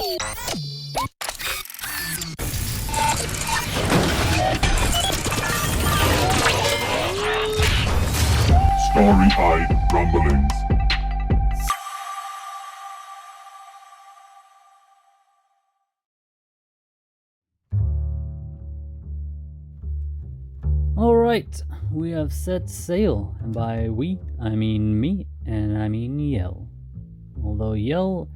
Starry-eyed rumblings. Alright, we have set sail, and by we, I mean me, and I mean Yell. Although Yell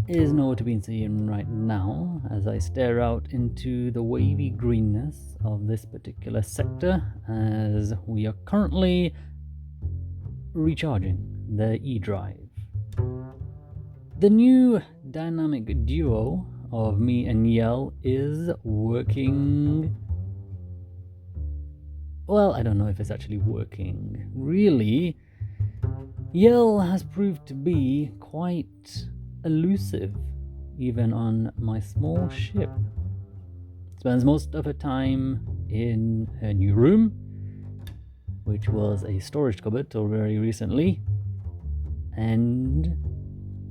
is nowhere to be seen right now, as I stare out into the wavy greenness of this particular sector, as we are currently recharging the E-Drive. The new dynamic duo of me and Yell is working. Well, I don't know if it's actually working. Really, Yell has proved to be quite elusive, even on my small ship. Spends most of her time in her new room, which was a storage cupboard till very recently, and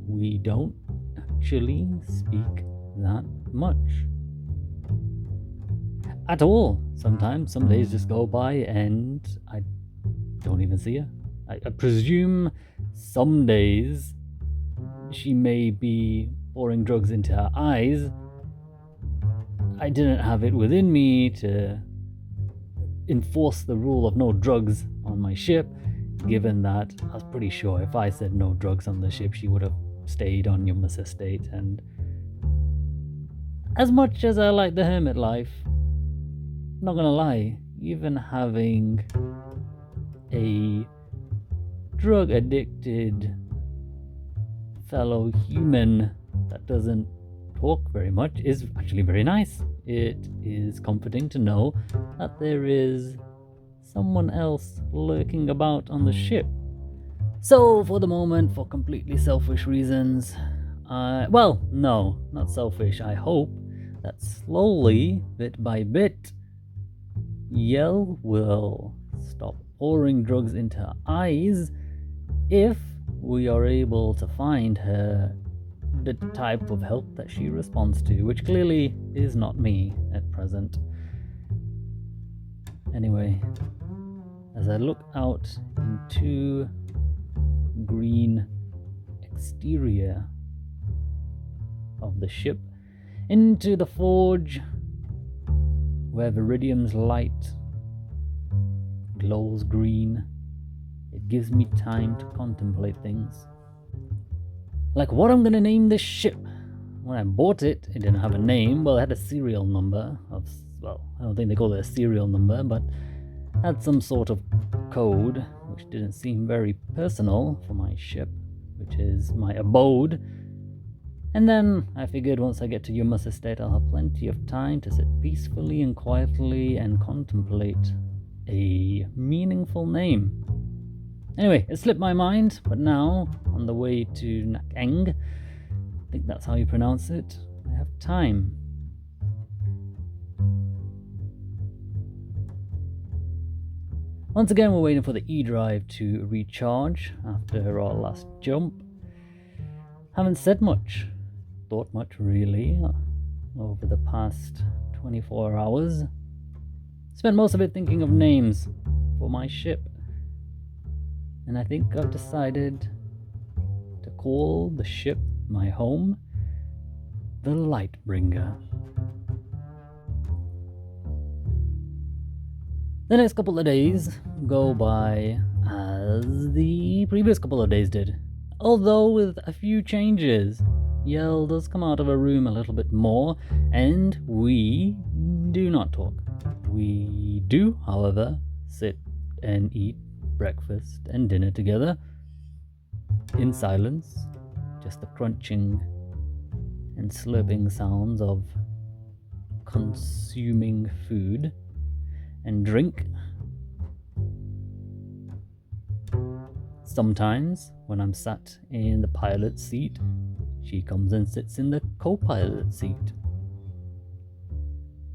we don't actually speak that much. At all. Sometimes, some days just go by and I don't even see her. I presume some days she may be pouring drugs into her eyes. I didn't have it within me to enforce the rule of no drugs on my ship, given that I was pretty sure if I said no drugs on the ship, she would have stayed on Yumma's estate. And as much as I like the hermit life, not gonna lie, even having a drug addicted fellow human that doesn't talk very much is actually very nice. It is comforting to know that there is someone else lurking about on the ship. So for the moment, for completely selfish reasons, well, no, not selfish. I hope that slowly, bit by bit, Yell will stop pouring drugs into her eyes if we are able to find her the type of help that she responds to, which clearly is not me at present. Anyway, as I look out into green exterior of the ship, into the forge, where Viridium's light glows green, it gives me time to contemplate things. Like what I'm gonna name this ship. When I bought it, it didn't have a name. Well, it had a serial number of, well, I don't think they call it a serial number, but had some sort of code, which didn't seem very personal for my ship, which is my abode. And then I figured once I get to Yumma's estate, I'll have plenty of time to sit peacefully and quietly and contemplate a meaningful name. Anyway, it slipped my mind, but now, on the way to Nakeng, I think that's how you pronounce it, I have time. Once again, we're waiting for the E-Drive to recharge after our last jump. Haven't said much. Thought much really over the past 24 hours. Spent most of it thinking of names for my ship, and I think I've decided to call the ship my home the Lightbringer. The next couple of days go by as the previous couple of days did, although with a few changes. Yell does come out of her room a little bit more, and we do not talk. We do, however, sit and eat breakfast and dinner together in silence, just the crunching and slurping sounds of consuming food and drink. Sometimes, when I'm sat in the pilot seat, she comes and sits in the co-pilot seat.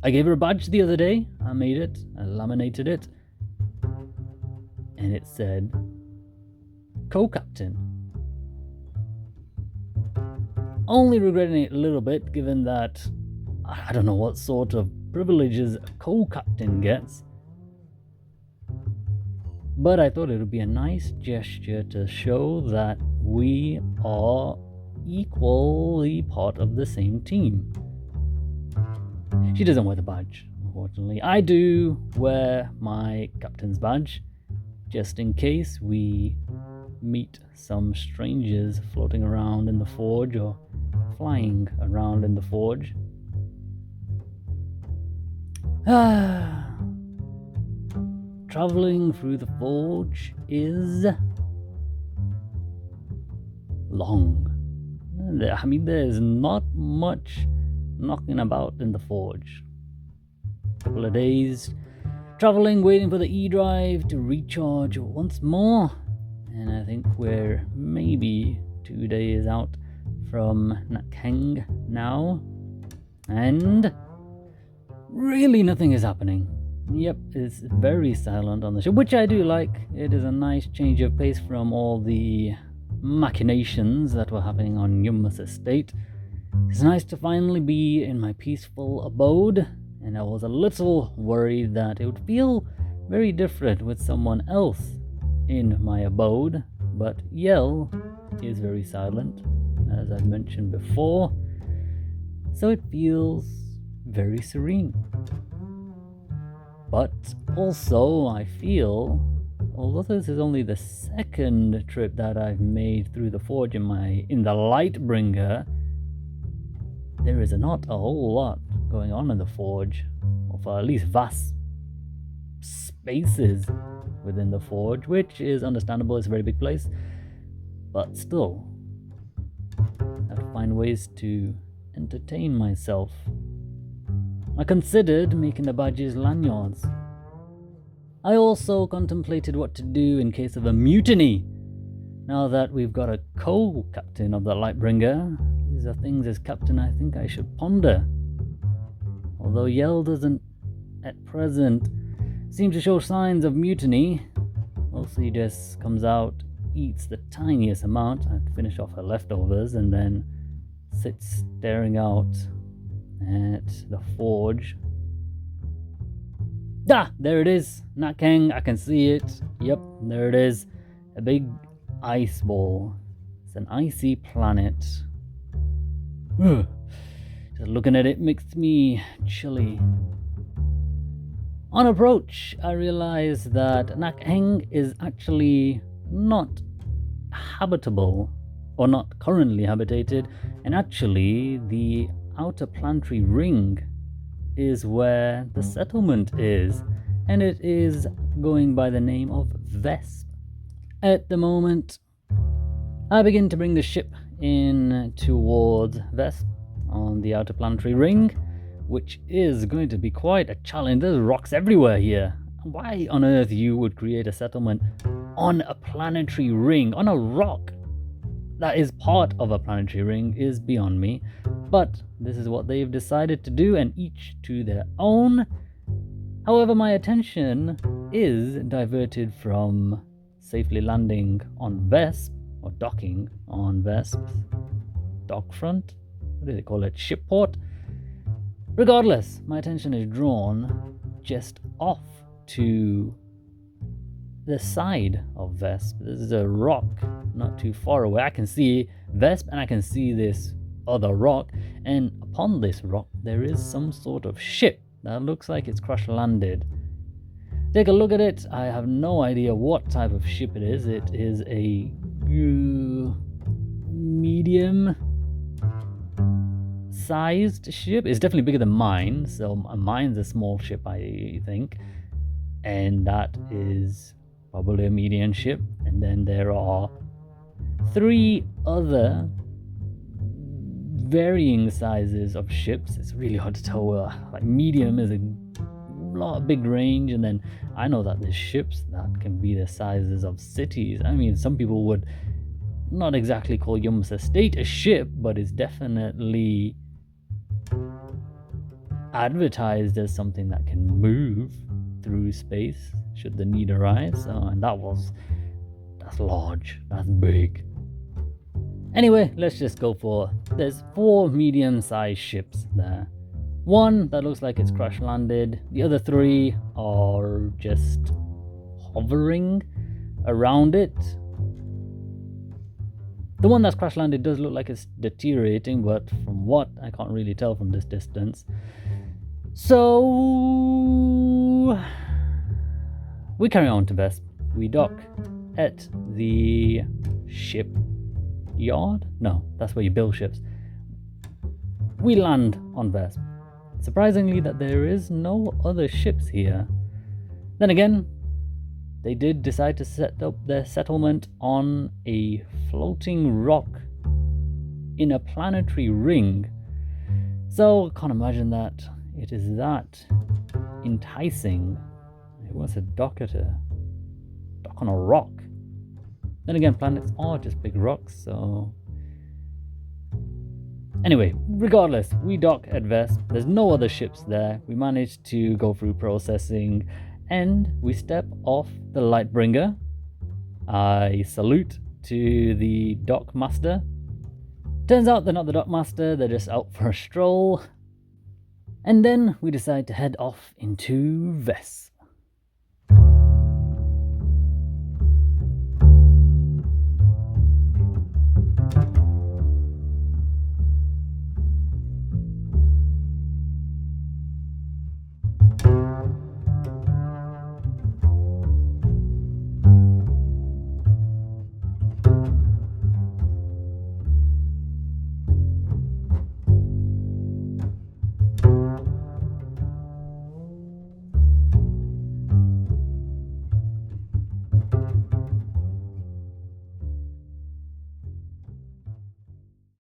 I gave her a badge the other day. I made it, I laminated it, and it said co-captain. only regretting it a little bit, given that I don't know what sort of privileges a co-captain gets. But I thought it would be a nice gesture to show that we are equally part of the same team. She doesn't wear the badge, unfortunately. I do wear my captain's badge, just in case we meet some strangers floating around in the forge or flying around in the forge. Traveling through the forge is long. I mean, there's not much knocking about in the forge. A couple of days traveling, waiting for the E-drive to recharge once more. And I think we're maybe 2 days out from Nakheng now. And really nothing is happening. Yep, it's very silent on the ship, which I do like. It is a nice change of pace from all the machinations that were happening on Yumma's estate. It's nice to finally be in my peaceful abode, and I was a little worried that it would feel very different with someone else in my abode, but Yell is very silent, as I've mentioned before, so it feels very serene. But also, I feel, although this is only the second trip that I've made through the forge in the Lightbringer, there is not a whole lot going on in the forge, or for at least vast spaces within the forge, which is understandable. It's a very big place, but still, I have to find ways to entertain myself. I considered making the badges lanyards. I also contemplated what to do in case of a mutiny. Now that we've got a co-captain of the Lightbringer, these are things as captain I think I should ponder. Although Yell doesn't, at present, seem to show signs of mutiny, mostly just comes out, eats the tiniest amount. I have to finish off her leftovers, and then sits staring out at the forge. There it is, Nakheng. I can see it. Yep, there it is. A big ice ball. It's an icy planet. Just looking at it makes me chilly. On approach, I realize that Nakheng is actually not habitable, or not currently habitated, and actually the outer planetary ring is where the settlement is, and it is going by the name of Vesp. At the moment, I begin to bring the ship in towards Vesp on the outer planetary ring, which is going to be quite a challenge. There's rocks everywhere here. Why on earth you would create a settlement on a planetary ring, on a rock that is part of a planetary ring, is beyond me. But this is what they've decided to do, and each to their own. However, my attention is diverted from safely landing on Vesp, or docking on Vesp's dockfront. What do they call it? Shipport? Regardless, my attention is drawn just off to the side of Vesp. This is a rock not too far away. I can see Vesp and I can see this other rock, and upon this rock there is some sort of ship that looks like it's crash landed. Take a look at it. I have no idea what type of ship it is. It is a medium sized ship. It's definitely bigger than mine, so mine's a small ship, I think, and that is probably a medium ship. And then there are 3 other varying sizes of ships. It's really hard to tell. Like medium is a big range, and then I know that there's ships that can be the sizes of cities. I mean, some people would not exactly call Yum's estate a ship, but it's definitely advertised as something that can move through space should the need arise. And that's large, that's big. Anyway, let's just go for... There's 4 medium-sized ships there. One that looks like it's crash landed. The other 3 are just hovering around it. The one that's crash landed does look like it's deteriorating, but from what, I can't really tell from this distance. So we carry on to Vesp. We dock at the ship yard? No, that's where you build ships. We land on Vesp. Surprisingly that there is no other ships here. Then again, they did decide to set up their settlement on a floating rock in a planetary ring. So I can't imagine that it is that enticing. It was a dock on a rock. Then again, planets are just big rocks, so... Anyway, regardless, we dock at Vesp. There's no other ships there. We managed to go through processing, and we step off the Lightbringer. I salute to the dock master. Turns out they're not the dock master, they're just out for a stroll. And then we decide to head off into Vesp.